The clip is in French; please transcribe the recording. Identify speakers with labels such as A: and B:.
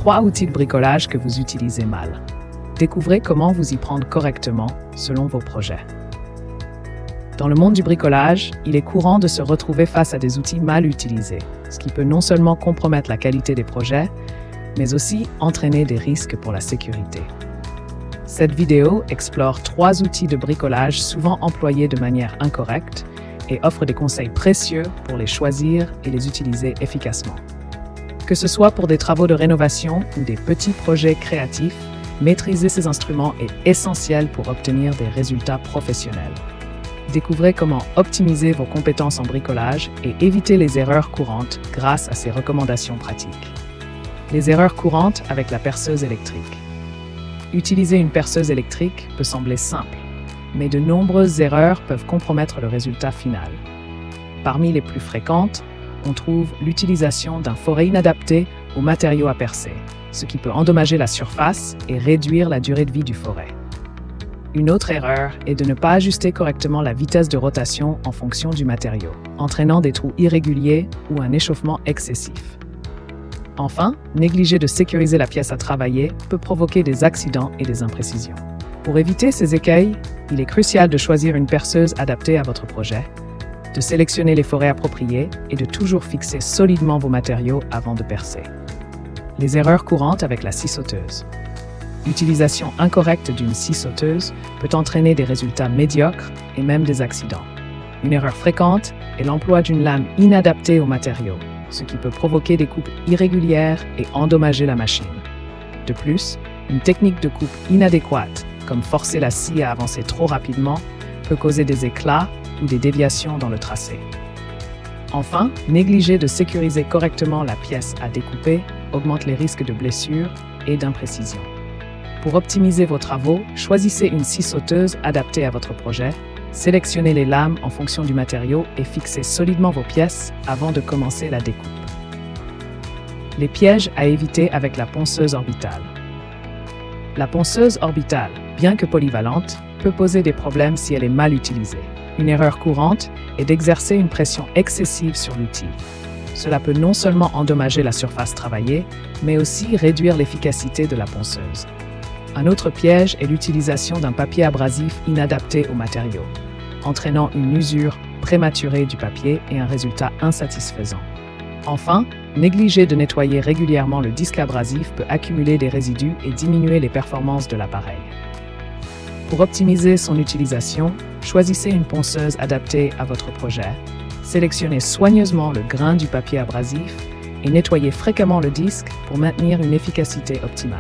A: 3 outils de bricolage que vous utilisez mal. Découvrez comment vous y prendre correctement selon vos projets. Dans le monde du bricolage, il est courant de se retrouver face à des outils mal utilisés, ce qui peut non seulement compromettre la qualité des projets, mais aussi entraîner des risques pour la sécurité. Cette vidéo explore 3 outils de bricolage souvent employés de manière incorrecte et offre des conseils précieux pour les choisir et les utiliser efficacement. Que ce soit pour des travaux de rénovation ou des petits projets créatifs, maîtriser ces instruments est essentiel pour obtenir des résultats professionnels. Découvrez comment optimiser vos compétences en bricolage et éviter les erreurs courantes grâce à ces recommandations pratiques. Les erreurs courantes avec la perceuse électrique. Utiliser une perceuse électrique peut sembler simple, mais de nombreuses erreurs peuvent compromettre le résultat final. Parmi les plus fréquentes, on trouve l'utilisation d'un forêt inadapté aux matériaux à percer, ce qui peut endommager la surface et réduire la durée de vie du forêt. Une autre erreur est de ne pas ajuster correctement la vitesse de rotation en fonction du matériau, entraînant des trous irréguliers ou un échauffement excessif. Enfin, négliger de sécuriser la pièce à travailler peut provoquer des accidents et des imprécisions. Pour éviter ces écueils, il est crucial de choisir une perceuse adaptée à votre projet, de sélectionner les forêts appropriées et de toujours fixer solidement vos matériaux avant de percer. Les erreurs courantes avec la scie sauteuse. L'utilisation incorrecte d'une scie sauteuse peut entraîner des résultats médiocres et même des accidents. Une erreur fréquente est l'emploi d'une lame inadaptée aux matériaux, ce qui peut provoquer des coupes irrégulières et endommager la machine. De plus, une technique de coupe inadéquate, comme forcer la scie à avancer trop rapidement, peut causer des éclats ou des déviations dans le tracé. Enfin, négliger de sécuriser correctement la pièce à découper augmente les risques de blessures et d'imprécisions. Pour optimiser vos travaux, choisissez une scie sauteuse adaptée à votre projet, sélectionnez les lames en fonction du matériau et fixez solidement vos pièces avant de commencer la découpe. Les pièges à éviter avec la ponceuse orbitale. La ponceuse orbitale, bien que polyvalente, peut poser des problèmes si elle est mal utilisée. Une erreur courante est d'exercer une pression excessive sur l'outil. Cela peut non seulement endommager la surface travaillée, mais aussi réduire l'efficacité de la ponceuse. Un autre piège est l'utilisation d'un papier abrasif inadapté aux matériaux, entraînant une usure prématurée du papier et un résultat insatisfaisant. Enfin, négliger de nettoyer régulièrement le disque abrasif peut accumuler des résidus et diminuer les performances de l'appareil. Pour optimiser son utilisation, choisissez une ponceuse adaptée à votre projet, sélectionnez soigneusement le grain du papier abrasif et nettoyez fréquemment le disque pour maintenir une efficacité optimale.